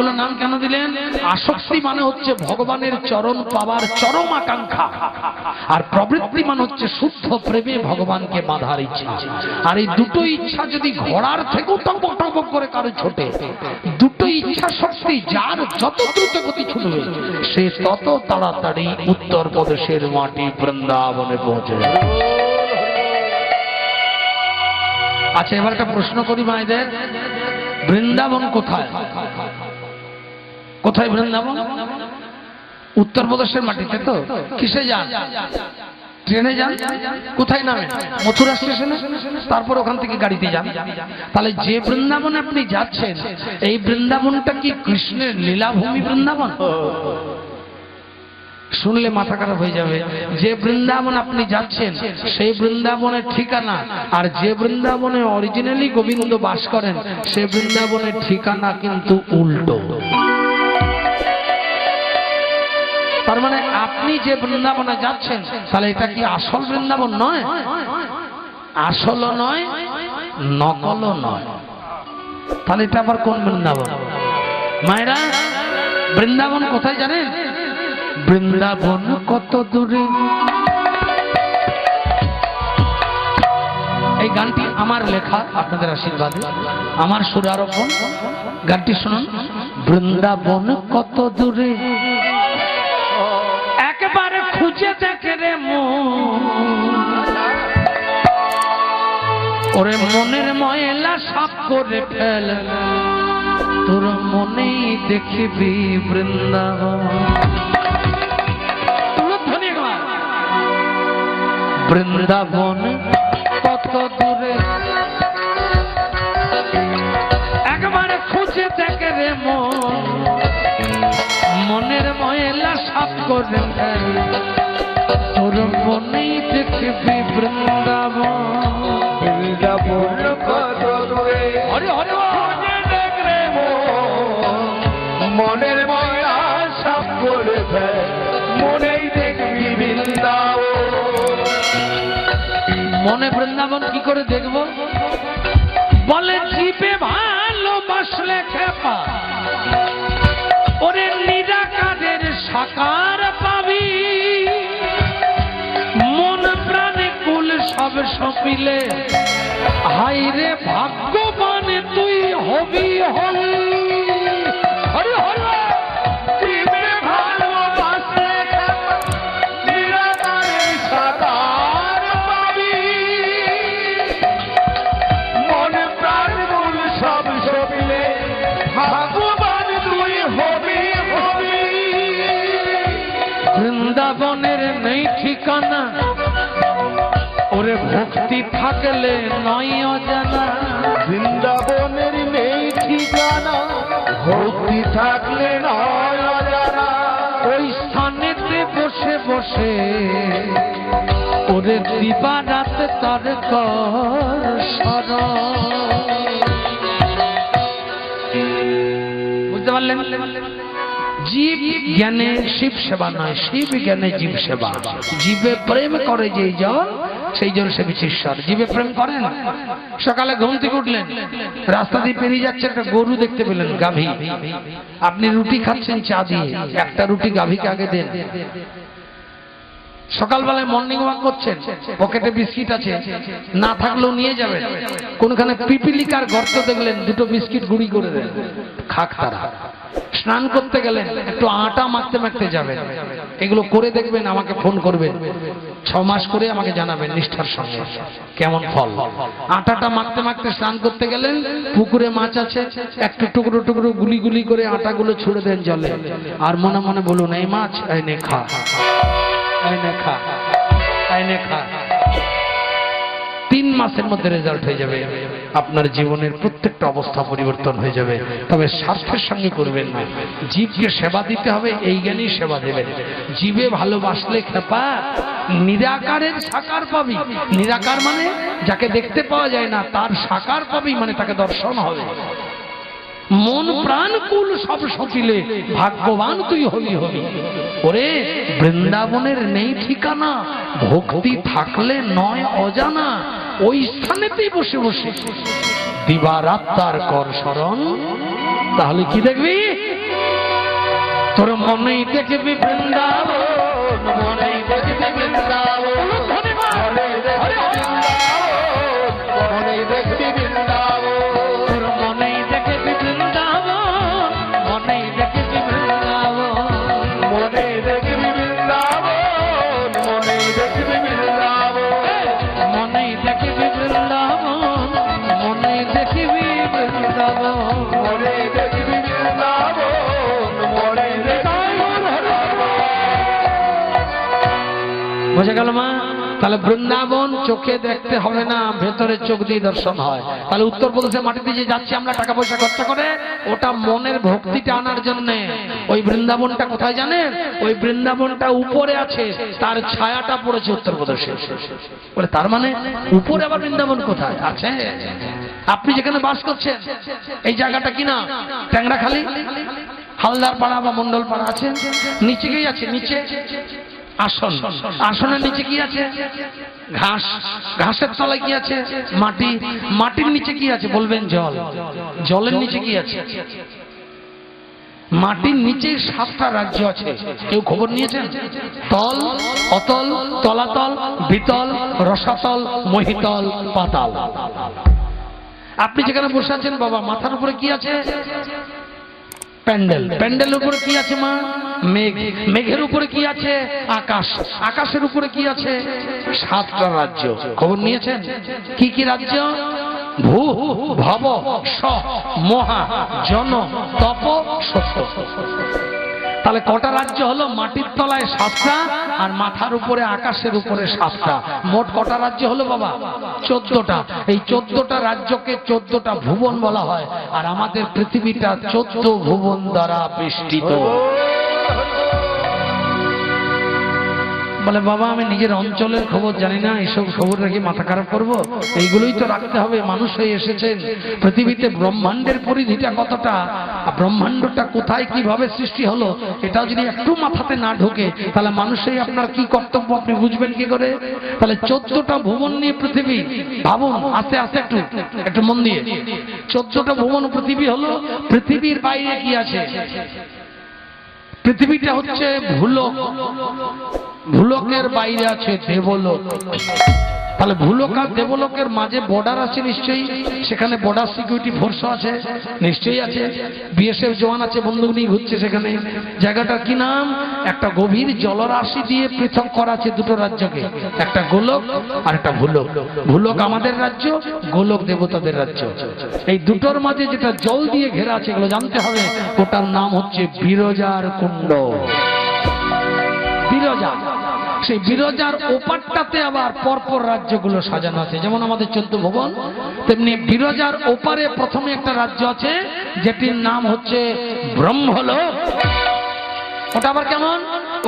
এগুলো নাম কেন দিলেন? আসক্তি মানে হচ্ছে ভগবানের চরণ পাওয়ার চরম আকাঙ্ক্ষা, আর প্রবৃত্তি মানে হচ্ছে শুদ্ধ প্রেমে ভগবানকে বাঁধার ইচ্ছা। আর এই দুটো ইচ্ছা যদি ঘোড়ার থেকেও টপক টপক করে কারো ছোটে, দুটো ইচ্ছা শক্তি যার যত দ্রুত গতি ছুটবে সে তত তাড়াতাড়ি উত্তর প্রদেশের মাটি বৃন্দাবনে পৌঁছে যাবে। আচ্ছা, এবার একটা প্রশ্ন করি মায়েদের, বৃন্দাবন কোথায়? কোথায় বৃন্দাবন? উত্তরপ্রদেশের মাটিতে। তো কিসে যান? ট্রেনে যান। কোথায় নামেন? মথুরা স্টেশনে। তারপর ওখান থেকে গাড়িতে যান। তাহলে যে বৃন্দাবনে আপনি যাচ্ছেন, এই বৃন্দাবনটা কি কৃষ্ণের লীলাভূমি বৃন্দাবন? শুনলে মাথা খারাপ হয়ে যাবে। যে বৃন্দাবন আপনি যাচ্ছেন সেই বৃন্দাবনের ঠিকানা, আর যে বৃন্দাবনে অরিজিনালি গোবিন্দ বাস করেন সে বৃন্দাবনের ঠিকানা কিন্তু উল্টো। তার মানে আপনি যে বৃন্দাবনে যাচ্ছেন, তাহলে এটা কি আসল বৃন্দাবন নয়? আসলও নয়, নকলও নয়। তাহলে এটা আবার কোন বৃন্দাবন? মায়েরা, বৃন্দাবন কোথায় জানেন? বৃন্দাবন কত দূরে। এই গানটি আমার লেখা, আপনাদের আশীর্বাদে আমার সুরারোপণ। গানটি শুনুন। বৃন্দাবন কত দূরে, একবারে খুঁজে দেখে রে ওরে মনের ময়লা সাফ করে ফেল, তোর মনেই দেখবি বৃন্দাবন। বৃন্দাবন কত দূরে, একবারে খুঁজে দেখে রে মনের ময়লা সাফ করে তোর মনেই দেখবি বৃন্দাবন। বৃন্দাবন কত দূরে, হরে হরে খুঁজে দেখ রে মনের ময়লা সাফ করে মনেই দেখবি বৃন্দাবন। মনে বৃন্দাবন কি করে দেখব? বলে জীবে ভালোবাসলে খেপা ওরে নিরাকারের সাকার পাবি, মন প্রাণে কুল সব সপিলে হাই রে ভাগ্যবান তুই হবি হবি। হরি হরি বৃন্দাবনের নেই ঠিকানা ওরে ভক্তি থাকলে নয় অজানা। বৃন্দাবনের নেই ঠিকানা ভক্তি থাকলে নয় অজানা। ওই স্থানেতে বসে বসে ওরে দিবারাত তার কর স্মরণ। বুঝতে পারলেন? জীব জ্ঞানে শিব সেবা নয়, শিব জ্ঞানে জীব সেবা। জীবে প্রেম করে যেই জন সেই জন সে ঈশ্বর। জীবে প্রেম করেন। সকালে ঘুম থেকে উঠলেন, রাস্তা দিয়ে পেরিয়ে যাচ্ছে, একটা গরু দেখতে পেলেন, গাভী। আপনি রুটি খাচ্ছেন চা দিয়ে, একটা রুটি গাভীকে আগে দেন। সকালবেলায় মর্নিং ওয়াক করছেন, পকেটে বিস্কিট আছে, না থাকলেও নিয়ে যাবেন। কোনখানে পিপিলিকার গর্ত দেখলেন, দুটো বিস্কিট গুঁড়ি করে দেন, খাক তারা। স্নান করতে গেলেন, একটু আটা মাখতে মাখতে যাবেন। এগুলো করে দেখবেন, আমাকে ফোন করবেন, 6 মাস করে আমাকে জানাবেন নিষ্ঠার সঙ্গে কেমন ফল। আটাটা মাখতে মাখতে স্নান করতে গেলেন, পুকুরে মাছ আছে, একটু টুকরো টুকরো গুলি গুলি করে আটাগুলো ছুড়ে দেন জলে, আর মনে মনে বলুন, এই মাছ এনে খা, এনে খা, এনে খা। 3 মাসের মধ্যে রেজাল্ট হয়ে যাবে। আপনার জীবনের প্রত্যেকটা অবস্থা পরিবর্তন হয়ে যাবে। তবে স্বার্থের সঙ্গে করবেন না। জীবকে সেবা দিতে হবে, এই জ্ঞানই সেবা দেবেন। জীবে ভালোবাসলে খেপা নিরাকারের সাকার পাবি। নিরাকার মানে যাকে দেখতে পাওয়া যায় না, তার সাকার পাবি মানে তাকে দর্শন হবে। মন প্রাণ কুল সব সপিলে ভাগ্যবান তুই হবি হবি। ওরে বৃন্দাবনের নেই ঠিকানা ভক্তি থাকলে নয় অজানা। ওই স্থানেতেই বসে বসে দিবারাত্মার কর স্মরণ। তাহলে কি দেখবি? তোর মনেই দেখবি বৃন্দাবন, মনেই দেখবি বৃন্দাবন, মনেই দেখবি বৃন্দাবন, তোর মনেই দেখবি বৃন্দাবন, মনেই দেখবি বৃন্দাবন, মনেই দেখবি বৃন্দাবন, মনেই দেখবি বৃন্দাবন, মনেই দেখবি বৃন্দাবন, মনেই দেখবি বৃন্দাবন, মনেই দেখবি বৃন্দাবন, মনেই দেখবি। বোঝা গেল মা? তাহলে বৃন্দাবন চোখে দেখতে হবে না, ভেতরে চোখ দিয়ে দর্শন হয়। তাহলে উত্তরপ্রদেশের মাটিতে যে যাচ্ছি আমরা টাকা পয়সা খরচা করে, ওটা মনের ভক্তিটা আনার জন্য। ওই বৃন্দাবনটা কোথায় জানেন? ওই বৃন্দাবনটা উপরে আছে, তার ছায়াটা পড়েছে উত্তরপ্রদেশে। বলে তার মানে উপরে আবার বৃন্দাবন কোথায় আছে? আপনি যেখানে বাস করছেন এই জায়গাটা কিনা ট্যাংরাখালি, হালদার পাড়া বা মন্ডল পাড়া আছে, নিচে গিয়ে আছে, নিচে আসন, আসনের নিচে কি আছে? ঘাস, ঘাসের তলায় কি আছে? মাটি, মাটির নিচে কি আছে? বলবেন জল, জলের নিচে কি আছে? মাটির নিচে 7টা রাজ্য আছে। কেউ খবর নিয়েছেন? তল, অতল, তলাতল, বিতল, রসাতল, মহিতল, পাতাল। আপনি যেখানে বসে আছেন বাবা, মাথার উপরে কি আছে? প্যান্ডেল, প্যান্ডেলের উপরে কি আছে মা? মেঘ, মেঘের উপরে কি আছে? আকাশ, আকাশের উপরে কি আছে? 7টা রাজ্য। খবর নিয়েছেন? কি কি রাজ্য? ভূ, ভব, স, মহা, জন, তপ, সত্য। তাহলে কটা রাজ্য হলো? মাটির তলায় 7টা আর মাথার উপরে আকাশের উপরে 7টা। মোট কটা রাজ্য হলো বাবা? 14টা। এই 14টা রাজ্যকে 14টা ভুবন বলা হয়। আর আমাদের পৃথিবীটা 14 ভুবন দ্বারা বেষ্টিত। বলে বাবা আমি নিজের অঞ্চলের খবর জানি না, এইসব খবর রেখে মাথা খারাপ করবো? এইগুলোই তো রাখতে হবে। মানুষ হয়ে এসেছেন পৃথিবীতে, ব্রহ্মাণ্ডের পরিধিটা কতটা, ব্রহ্মাণ্ডটা কোথায় কিভাবে সৃষ্টি হলো, এটাও যদি একটু মাথাতে না ঢোকে তাহলে মানুষই আপনার কি কর্তব্য আপনি বুঝবেন কি করে? তাহলে 14টা ভুবন নিয়ে পৃথিবী। ভাবুন, আস্তে আস্তে একটু একটু মন দিয়ে। 14টা ভুবন পৃথিবী হলো। পৃথিবীর বাইরে কি আছে? পৃথিবীটা হচ্ছে ভূলোক, ভূলোকের বাইরে আছে দেবলোক। তাহলে ভূলোক আর দেবলোকের মাঝে বর্ডার আছে নিশ্চয়ই, সেখানে বর্ডার সিকিউরিটি ফোর্স আছে নিশ্চয়ই আছে, বিএসএফ জওয়ান আছে, বন্দুক নিয়ে ঘুরছে সেখানে। জায়গাটার কি নাম? একটা গভীর জলরাশি দিয়ে পৃথক করা আছে দুটো রাজ্যকে, একটা গোলক আর একটা ভূলোক। ভূলোক আমাদের রাজ্য, গোলক দেবতাদের রাজ্য। এই দুটোর মাঝে যেটা জল দিয়ে ঘেরা আছে এগুলো জানতে হবে, ওটার নাম হচ্ছে বিরজার কুণ্ড। বিরজা, সেই বিরজার ওপারটাতে আবার পরপর রাজ্যগুলো সাজানো আছে। যেমন আমাদের 14 ভুবন, তেমনি বিরজার ওপারে প্রথমে একটা রাজ্য আছে যেটির নাম হচ্ছে ব্রহ্মলোক। ওটা আবার কেমন?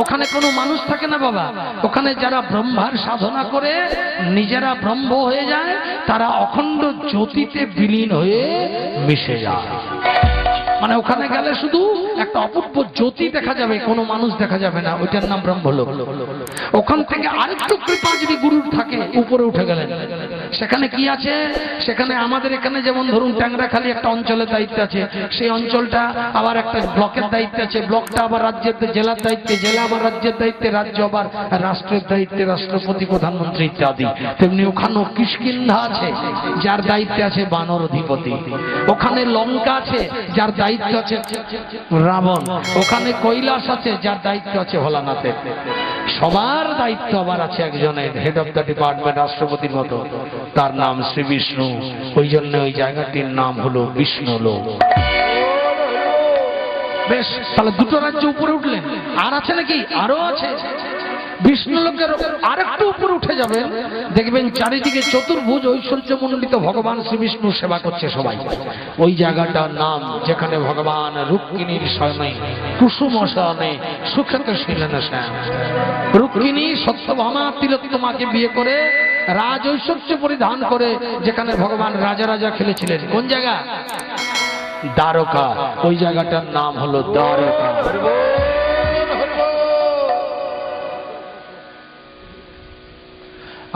ওখানে কোনো মানুষ থাকে না বাবা, ওখানে যারা ব্রহ্মার সাধনা করে নিজেরা ব্রহ্ম হয়ে যায়, তারা অখণ্ড জ্যোতিতে বিলীন হয়ে মিশে যায়। মানে ওখানে গেলে শুধু একটা অপূর্ব জ্যোতি দেখা যাবে, কোনো মানুষ দেখা যাবে না, ওইটার নাম ব্রহ্মলোক। ওখান থেকে আরেকটু কৃপা যদি গুরুর থাকে, উপরে উঠে গেলেন, সেখানে কি আছে? সেখানে আমাদের এখানে যেমন ধরুন ট্যাংরাখালি একটা অঞ্চলের দায়িত্ব আছে, সেই অঞ্চলটা আবার একটা ব্লকের দায়িত্বে আছে, ব্লকটা আবার রাজ্যের, জেলার দায়িত্বে, জেলা আবার রাজ্যের দায়িত্বে, রাজ্য আবার রাষ্ট্রের দায়িত্বে, রাষ্ট্রপতি, প্রধানমন্ত্রী ইত্যাদি। তেমনি ওখানেও কিষ্কিন্ধা আছে যার দায়িত্বে আছে বানর অধিপতি। ওখানে লঙ্কা আছে যার দায়িত্ব আছে রাবণ। ওখানে কৈলাস আছে যার দায়িত্ব আছে ভোলানাথের। সবার দায়িত্ব আবার আছে একজনের, হেড অফ দ্য ডিপার্টমেন্ট, রাষ্ট্রপতির মতো, তার নাম শ্রী বিষ্ণু। ওই জন্য ওই জায়গাটির নাম হলো বিষ্ণুলোক। বেশ, তাহলে দুটো রাজ্য উপরে উঠলেন। আর আছে নাকি? আরো আছে। বিষ্ণুলোকের আরেকটু উপরে উঠে যাবেন, দেখবেন চারিদিকে চতুর্ভুজ ঐশ্বর্যমণ্ডিত ভগবান শ্রী বিষ্ণু সেবা করছে সবাই। ওই জায়গাটার নাম, যেখানে ভগবান রুক্মিণীর শয়নে, কুসুম শয়নে, সুখেতে ছিলেন। রুক্মিণী সত্যভামা তিলোত্তমাকে বিয়ে করে রাজ ঐশ্বর্য পরিধান করে যেখানে ভগবান রাজা রাজা খেলেছিলেন। কোন জায়গা? দ্বারকা। ওই জায়গাটার নাম হলো দ্বারকা।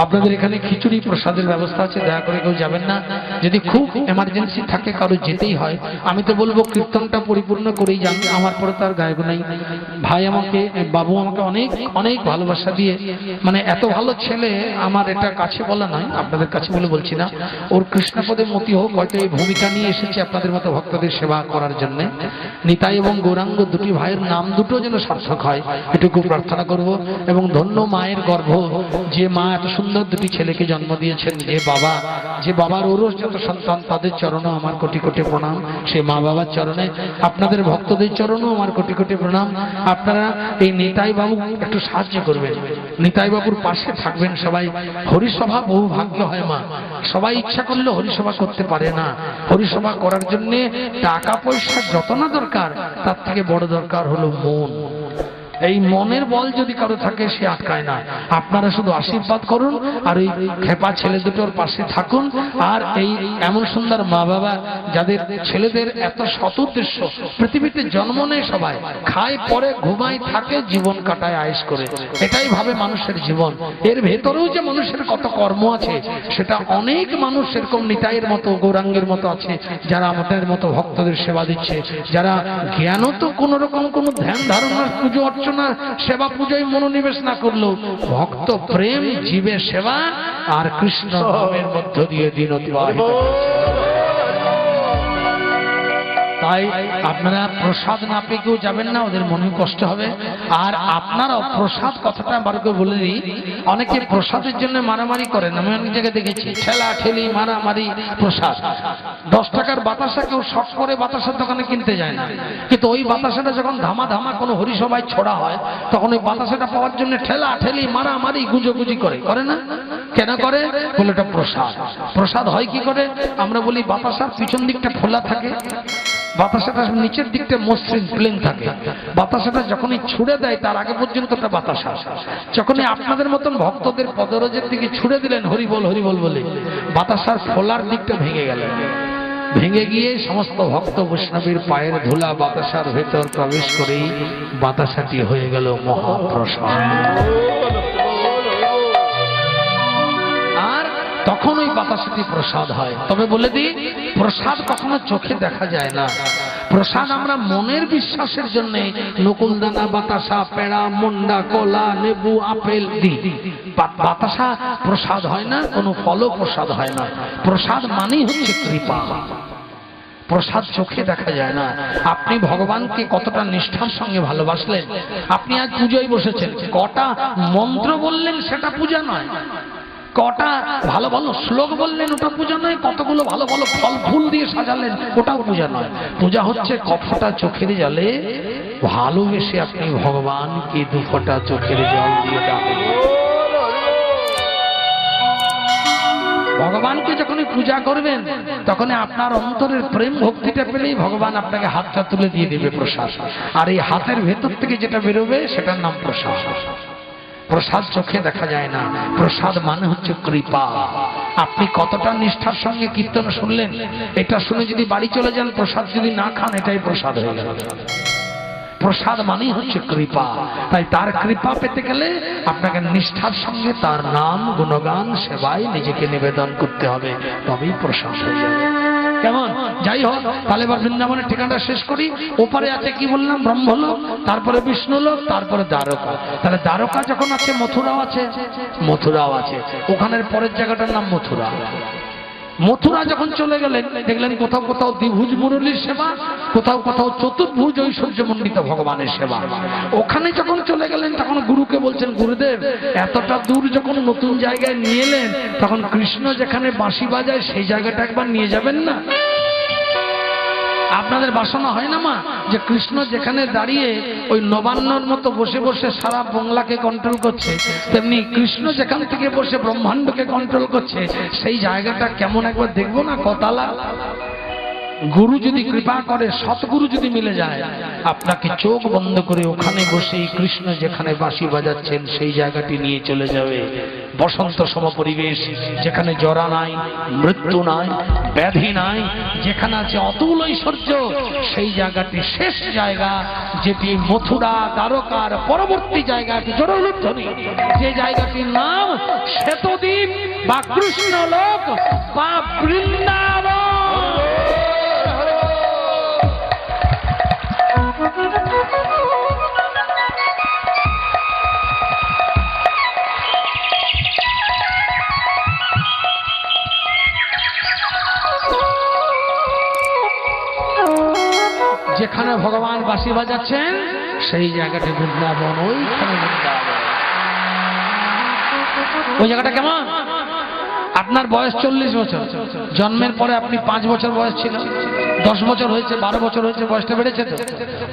আপনাদের এখানে খিচুড়ি প্রসাদের ব্যবস্থা আছে, দয়া করে কেউ যাবেন না। যদি খুব এমার্জেন্সি থাকে কারো যেতেই হয়, আমি তো বলবো কীর্তনটা পরিপূর্ণ করেই যান, আমার পরে তার গায়ক নাই। ভাই আমাকে, বাবু আমাকে অনেক অনেক ভালোবাসা দিয়ে, মানে এত ভালো ছেলে আমার, এটা কাছে বলা নয়, আপনাদের কাছে বলে বলছি না, ওর কৃষ্ণপদে মতি হোক, হয়তো এই ভূমিকা নিয়ে এসেছে আপনাদের মতো ভক্তদের সেবা করার জন্য। নিতাই এবং গৌরাঙ্গ দুটি ভাইয়ের নাম দুটো যেন সার্থক হয় এটুকু প্রার্থনা করব। এবং ধন্য মায়ের গর্ভ, যে মা এত সুন্দর দুটি ছেলেকে জন্ম দিয়েছেন, যে বাবার ওরস যত সন্তান, তাদের চরণও আমার কোটি কোটি প্রণাম। সে মা বাবার চরণে, আপনাদের ভক্তদের চরণও আমার কোটি কোটি প্রণাম। আপনারা এই নিতাই বাবু একটু সাহায্য করবেন, নিতাই বাবুর পাশে থাকবেন সবাই। হরিসভা বহু ভাগ্য হয় মা, সবাই ইচ্ছা করলে হরিসভা করতে পারে না। হরিসভা করার জন্য টাকা পয়সা যত না দরকার, তার থেকে বড় দরকার হলো মন। এই মনের বল যদি কারো থাকে সে আটকায় না। আপনারা শুধু আশীর্বাদ করুন আর এই খেপা ছেলে দুটোর পাশে থাকুন। আর এই এমন সুন্দর মা বাবা যাদের ছেলেদের এত সৎ উদ্দেশ্য, পৃথিবীতে জন্ম নেয় সবাই, খায় পরে ঘুমায় থাকে, জীবন কাটায় আয়েশ করে, এটাই ভাবে মানুষের জীবন। এর ভেতরেও যে মানুষের কত কর্ম আছে সেটা অনেক মানুষ এরকম নিতাইয়ের মতো গৌরাঙ্গের মতো আছে, যারা আমাদের মতো ভক্তদের সেবা দিচ্ছে, যারা জ্ঞানও তো কোন রকম কোনো ধ্যান ধারণার পুজো অর্চনা সেবা পূজায় মনোনিবেশ না করলেও ভক্ত প্রেম জীবের সেবা আর কৃষ্ণ নামের মধ্য দিয়ে দিন অতিবাহিত করছে। তাই আপনারা প্রসাদ না পেয়ে কেউ যাবেন না, ওদের মনে কষ্ট হবে। আর আপনারাও প্রসাদ কথাটা বারকে বলে দিই, অনেকে প্রসাদের জন্য মারামারি করেন, আমি অনেক জায়গায় দেখেছি, ঠেলা ঠেলি মারামারি প্রসাদ। 10 টাকার বাতাসা কেউ শখ করে বাতাসার দোকানে কিনতে যায় না, কিন্তু ওই বাতাসাটা যখন ধামা ধামা কোনো হরিসভায় ছোড়া হয়, তখন ওই বাতাসাটা পাওয়ার জন্য ঠেলা ঠেলি মারামারি গুজোগুজি করে না? কেন করে? বলে এটা প্রসাদ। প্রসাদ হয় কি করে? আমরা বলি বাতাসার পিছন দিকটা খোলা থাকে, বাতাসাটা নিচের দিকটা মসৃণ প্লেন থাকে। বাতাসাটা যখনই ছুড়ে দেয় তার আগে পর্যন্ত একটা বাতাসা, যখনই আপনাদের মতন ভক্তদের পদরজের দিকে ছুড়ে দিলেন হরিবল হরিবল বলে, বাতাসার ফোলার দিকটা ভেঙে গেল, ভেঙে গিয়ে সমস্ত ভক্ত বৈষ্ণবীর পায়ের ধুলা বাতাসার ভেতর প্রবেশ করেই বাতাসাটি হয়ে গেল মহাপ্রসাদ। তখন ওই বাতাসাটি প্রসাদ হয়। তবে বলে দিই, প্রসাদ কখনো চোখে দেখা যায় না, প্রসাদ আমরা মনের বিশ্বাসের জন্য নকুলদানা, বাতাসা, পেড়া, মন্ডা, কলা, লেবু, আপেল দিই। বাতাসা প্রসাদ হয় না, কোনো ফলও প্রসাদ হয় না। প্রসাদ মানেই হচ্ছে কৃপা। প্রসাদ চোখে দেখা যায় না। আপনি ভগবানকে কতটা নিষ্ঠার সঙ্গে ভালোবাসলেন, আপনি আজ পুজোয় বসেছেন, কটা মন্ত্র বললেন সেটা পূজা নয়, কটা ভালো ভালো শ্লোক বললেন ওটা পূজা নয়, কতগুলো ভালো ভালো ফল ফুল দিয়ে সাজালেন ওটাও পূজা নয়। পূজা হচ্ছে কফটা চোখের জলে ভালোবেসে আপনি ভগবানকে 2 ফোঁটা চোখের জল দিয়ে ডাকেন। ভগবানকে যখনই পূজা করবেন তখন আপনার অন্তরের প্রেম ভক্তিটা পেলেই ভগবান আপনাকে হাতটা তুলে দিয়ে দেবে প্রসাদ। আর এই হাতের ভেতর থেকে যেটা বেরোবে সেটার নাম প্রসাদ। প্রসাদ চোখে দেখা যায় না, প্রসাদ মানে হচ্ছে কৃপা। আপনি কতটা নিষ্ঠার সঙ্গে কীর্তন শুনলেন, এটা শুনে যদি বাড়ি চলে যান, প্রসাদ যদি না খান, এটাই প্রসাদ হয়ে গেল। প্রসাদ মানেই হচ্ছে কৃপা। তাই তার কৃপা পেতে গেলে আপনাকে নিষ্ঠার সঙ্গে তার নাম গুণগান সেবায় নিজেকে নিবেদন করতে হবে, তবেই প্রসাদ হয়ে যাবে। কেমন? যাই হোক, তাহলে এবার বৃন্দাবনের ঠিকানাটা শেষ করি। ওপারে আছে কি বললাম? ব্রহ্মলোক, তারপরে বিষ্ণুলোক, তারপরে দ্বারকা। তাহলে দ্বারকা যখন আছে, মথুরাও আছে, মথুরাও আছে। ওখানের পরের জায়গাটার নাম মথুরা। মথুরা যখন চলে গেলেন, দেখলেন কোথাও কোথাও দ্বিভুজ মুরলীর সেবা, কোথাও কোথাও চতুর্ভুজ ঐশ্বর্যমণ্ডিত ভগবানের সেবা। ওখানে যখন চলে গেলেন তখন গুরুকে বলছেন, গুরুদেব এতটা দূর যখন নতুন জায়গায় নিয়ে এলেন, তখন কৃষ্ণ যেখানে বাঁশি বাজায় সেই জায়গাটা একবার নিয়ে যাবেন না? আপনাদের বাসনা হয় না মা, যে কৃষ্ণ যেখানে দাঁড়িয়ে ওই নবান্নর মতো বসে বসে সারা বাংলাকে কন্ট্রোল করছে, তেমনি কৃষ্ণ যেখান থেকে বসে ব্রহ্মাণ্ডকে কন্ট্রোল করছে, সেই জায়গাটা কেমন একবার দেখবো না? কতালা গুরু যদি কৃপা করে, সৎগুরু যদি মিলে যায়, আপনাকে চোখ বন্ধ করে ওখানে বসে কৃষ্ণ যেখানে বাঁশি বাজাচ্ছেন সেই জায়গাটি নিয়ে চলে যাবে। বসন্ত সম পরিবেশ, যেখানে জরা নাই, মৃত্যু নাই, ব্যাধি নাই, যেখানে আছে অতুল ঐশ্বর্য, সেই জায়গাটি শেষ জায়গা, যেটি মথুরা দ্বারকার পরবর্তী জায়গা, জড়লুধ্বনি, যে জায়গাটির নাম শ্বেতদ্বীপ বা কৃষ্ণলোক বা বৃন্দাবন। যেখানে ভগবান বাঁশি বাজাচ্ছেন সেই জায়গাটি বৃন্দাবন, ওইখানে বৃন্দাবন। ওই জায়গাটা কেমন? আপনার বয়স 40 বছর, জন্মের পরে আপনি 5 বছর বয়স ছিল, 10 বছর হয়েছে, 12 বছর হয়েছে, বয়সটা বেড়েছে তো।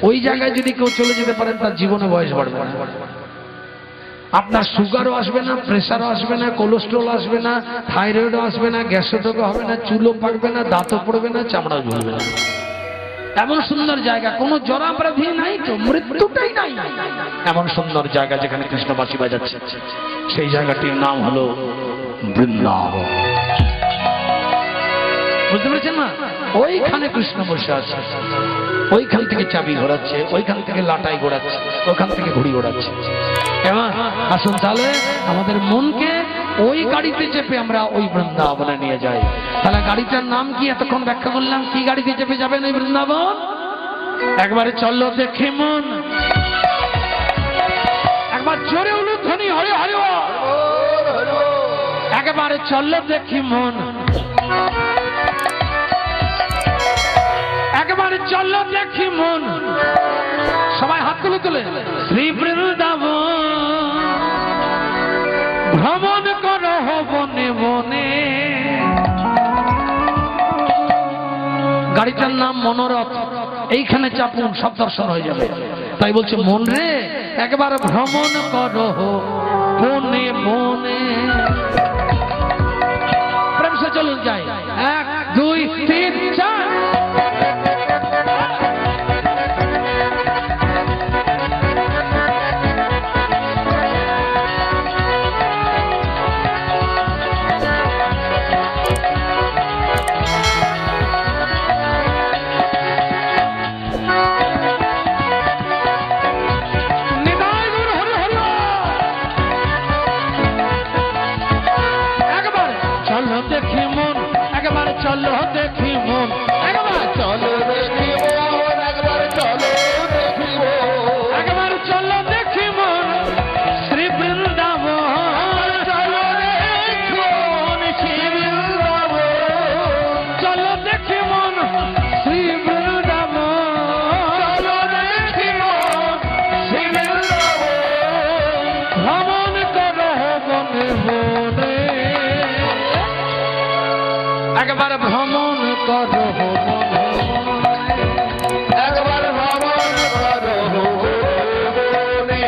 ওই জায়গায় যদি কেউ চলে যেতে পারেন, তার জীবনে বয়স বাড়বে না। আপনার সুগারও আসবে না, প্রেসারও আসবে না, কোলেস্ট্রল আসবে না, থাইরয়েডও আসবে না, গ্যাসের রোগও হবে না, চুলও পাকবে না, দাঁতও পড়বে না, চামড়াও ঝুলবে না। এমন সুন্দর জায়গা, কোনো জরা ব্যাধি নাই তো, মৃত্যুটাই নাই, এমন সুন্দর জায়গা যেখানে কৃষ্ণ বাঁশি বাজাচ্ছে, সেই জায়গাটির নাম হলো বৃন্দাবন। বুঝতে পেরেছেন না? ওইখানে কৃষ্ণ বসে আছে, ওইখান থেকে চাবি ঘোরাচ্ছে, ওইখান থেকে লাটাই ঘোরাচ্ছে, ওইখান থেকে ঘুড়ি ঘোরাচ্ছে। কেমন? আসুন তাহলে আমাদের মনকে ওই গাড়িতে চেপে আমরা ওই বৃন্দাবনে নিয়ে যাই। তাহলে গাড়িটার নাম কি? এতক্ষণ ব্যাখ্যা করলাম। কি গাড়িতে চেপে যাবেন ওই বৃন্দাবন? একবারে চলো দেখে মন, একবার জোরে উলুধ্বনি হরে হরে, একেবারে চলো দেখি মন, একেবারে চলো দেখি মন। সবাই হাত তুলে তুলে শ্রী বৃন্দাবন ভ্রমণ করো বনে বনে। গাড়িটার নাম মনোরথ, এইখানে চাপুন, সব দর্শন হয়ে যাবে। তাই বলছে মন রে একবার ভ্রমণ করো বনে বনে। প্রেম সে চলুন যাই, 1 2 3 4। চলো দেখি মন, একবার চলো দেখি মন, একবার চলো দেখি মন, একবার চলো দেখি মন শ্রী বৃন্দাবন। চলো দেখি মন শ্রী বৃন্দাবন, চলো দেখি মন শ্রী বৃন্দাবন, চলো দেখি মন শ্রী বৃন্দাবন ভ্রমণ করো বনে বনে। একবার ভ্রমণ করো একবার ভ্রমণ করো বনে।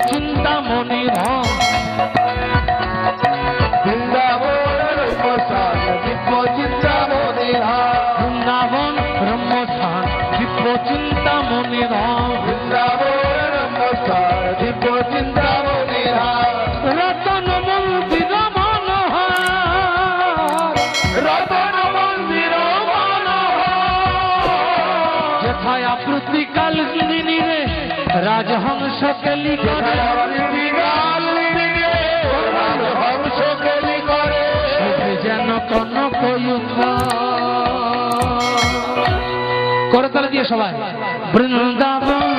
চিন্তামণি ধাম, বৃন্দাবন ব্রহ্মস্থান দিব্য চিন্তামণি ধাম, বৃন্দাবন ব্রহ্মস্থান দিব্য চিন্তামণি ধাম, বৃন্দাবন ব্রহ্মস্থান দিব্য চিন্তামণি ধাম। রতন মন্দির মনোহর, রতন মন্দির মনোহর, যেথায় আপ্রতি কাল রে রাজহংস কেলি করে, রাজহংস কেলি করে, যেন কোন করে তালে দিয়ে সবাই বৃন্দাবন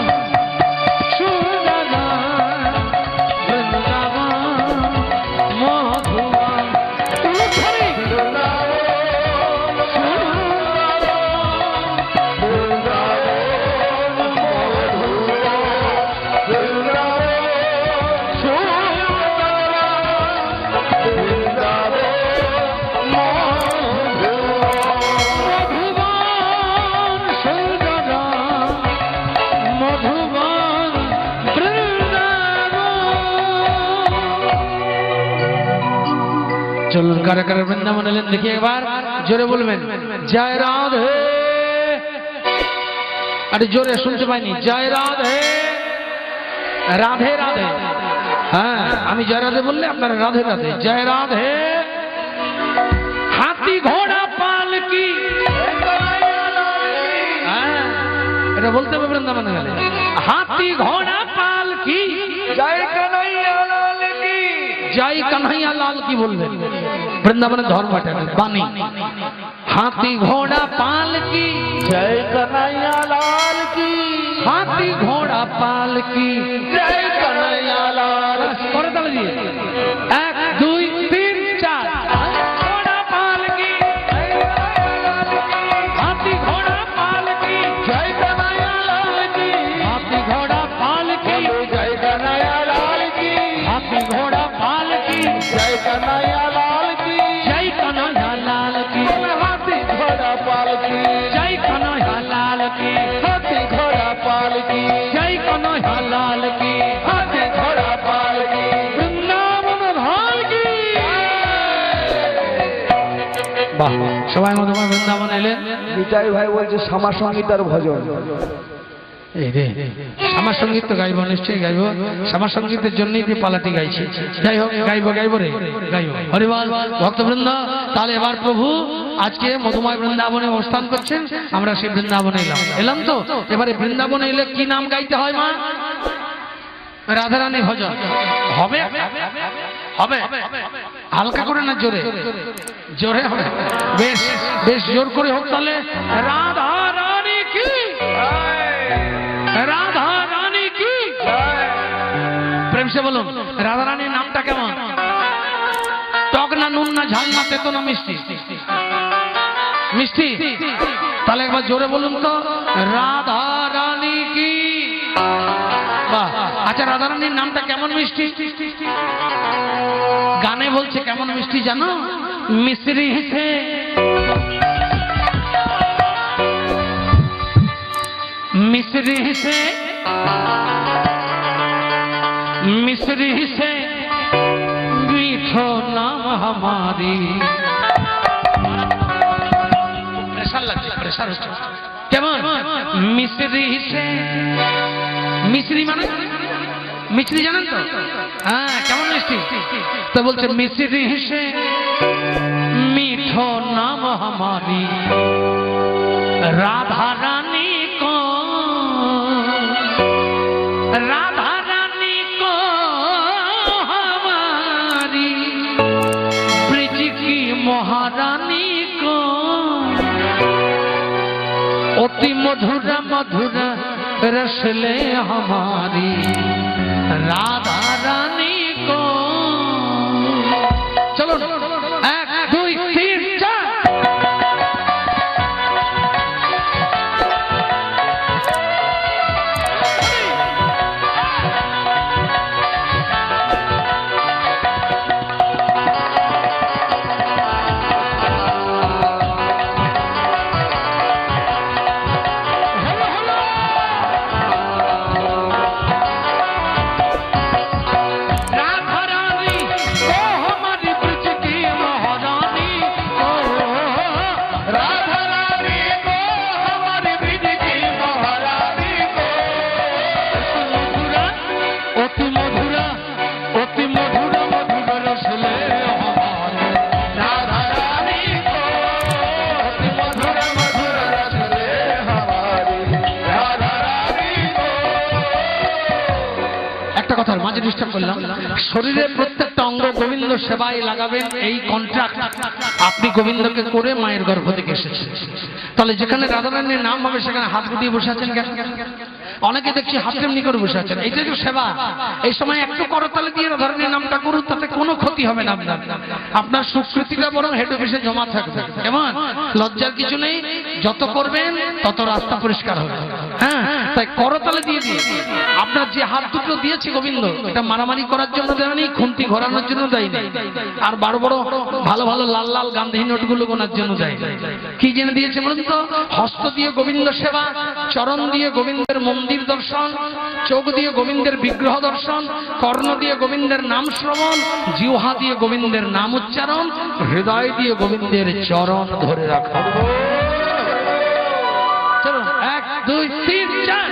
চলুন কারা কারা বৃন্দাবন এলেন দেখি একবার জোরে বলবেন জয় রাধে। আরে জোরে শুনতে পাইনি। জয় রাধে, রাধে রাধে। হ্যাঁ আমি জয় রাধে বললে আপনারা রাধে রাধে। জয় রাধে। হাতি ঘোড়া পালকি, হ্যাঁ এটা বলতে হবে বৃন্দাবনে গেলে। হাতি ঘোড়া পালকি, জয় কানাইয়া লাল কি, জয় কানহাইয়া লাল কি বলবেন? বৃন্দাবনের ধর্ম এটা বাণী। হাতি ঘোড়া পালকি, জয় কানাইয়া লাল কি, হাতি ঘোড়া পালকি, জয় কানাইয়া লাল কি। করে তাহলে দিয়ে 1 2 3 4। ঘোড়া পালকি, হাতি ঘোড়া পালকি, জয় কানাইয়া লাল কি, হাতি ঘোড়া পালকি, জয় কানাইয়া লাল কি, হাতি ঘোড়া পালকি, জয় কানাইয়া লাল কি, জয় কানহাইয়া লাল কি, হাতি ঘোড়া পালকি, জয় কানহাইয়া লাল কি, হাতি ঘোড়া পালকি, জয় কানহাইয়া লাল কি, হাতি ঘোড়া পালকি। বৃন্দাবন ধাম কি। বাহ, সবাই মধুময় বৃন্দাবন এলেন। নিতাই ভাই বলছে শ্যামা সঙ্গীতার ভজন। এই রে শ্যামা সঙ্গীত তো গাইব, নিশ্চয়ই গাইব। শ্যামা সঙ্গীতের জন্যই যে পালাটি গাইছি। যাই হোক গাইব রে গাইব। হরিবল ভক্তবৃন্দ। তাহলে এবার প্রভু আজকে মধুময় বৃন্দাবনে অবস্থান করছেন, আমরা সেই বৃন্দাবনে এলাম তো। এবারে বৃন্দাবনে এলে কি নাম গাইতে হয় মা? রাধারানী ভজন হবে হবে হালকা করে না জোরে? জোরে হবে। বেশ বেশ জোর করে হোক তাহলে। রাধা রানী কি, রাধা রানী কি। প্রেম সে বলুন রাধা রানীর নামটা কেমন? টক না নুন না ঝাল না তেতো না মিষ্টি? মিষ্টি। তাহলে একবার জোরে বলুন তো, রাধা রানী কি। বাহ। আচ্ছা রাধা রানীর নামটা কেমন মিষ্টি? গানে বলছে কেমন মিষ্টি জানো? মিশ্রি সে मिश्री से, मिश्री से मीठो नाम हमारी। प्रेशर लगছে, प्रेशर হচ্ছে কেমন? মিশ্রি সে, মিশ্রি মানে মিশ্রি জানেন তো? হ্যাঁ কেমন মিষ্টি? তো বলছে মিশ্রি সে मीठो नाम हमारी, राधा रानी को, राधा रानी को हमारी, ब्रिज की महारानी को, अति मधुर मधुर रसले हमारी, राधा रानी को। चलो 1 2 3 4। কথার মাঝে ডিস্টার্ব করলাম। শরীরের প্রত্যেকটা অঙ্গ গোবিন্দ সেবায় লাগাবেন, এই কন্ট্রাক্ট আপনি গোবিন্দকে করে মায়ের গর্ভ থেকে এসেছেন। তাহলে যেখানে রাধারানীর নাম হবে সেখানে হাত গুটিয়ে বসে আছেন কেন? অনেকে দেখছি হাত এমনি করে বসে আছেন, এইটাই তো সেবা। এই সময় একটু করতালে দিয়ে রাধারানীর নামটা করুন, তাতে কোনো ক্ষতি হবে না। আপনার সুকৃতিটা বরং হেড অফিসে জমা থাকবে। কেমন? লজ্জার কিছু নেই, যত করবেন তত রাস্তা পরিষ্কার হবে। হ্যাঁ, তাই করতালি তালে দিয়ে দিয়ে আপনার যে হাত দুটো দিয়েছে গোবিন্দ, এটা মারামারি করার জন্য দেয়নি, খুন্তি ঘোরানোর জন্য দেয়নি, আর বড় বড় ভালো ভালো লাল লাল গান্ধী নোটগুলো গোনার জন্য দেয়। কি জেনে দিয়েছে বলুন তো? হস্ত দিয়ে গোবিন্দ সেবা, চরণ দিয়ে গোবিন্দের মন্দির দর্শন, চোখ দিয়ে গোবিন্দের বিগ্রহ দর্শন, কর্ণ দিয়ে গোবিন্দের নাম শ্রবণ, জিহ্বা দিয়ে গোবিন্দের নাম উচ্চারণ, হৃদয় দিয়ে গোবিন্দের চরণ ধরে রাখা। চলো 1 2 3 4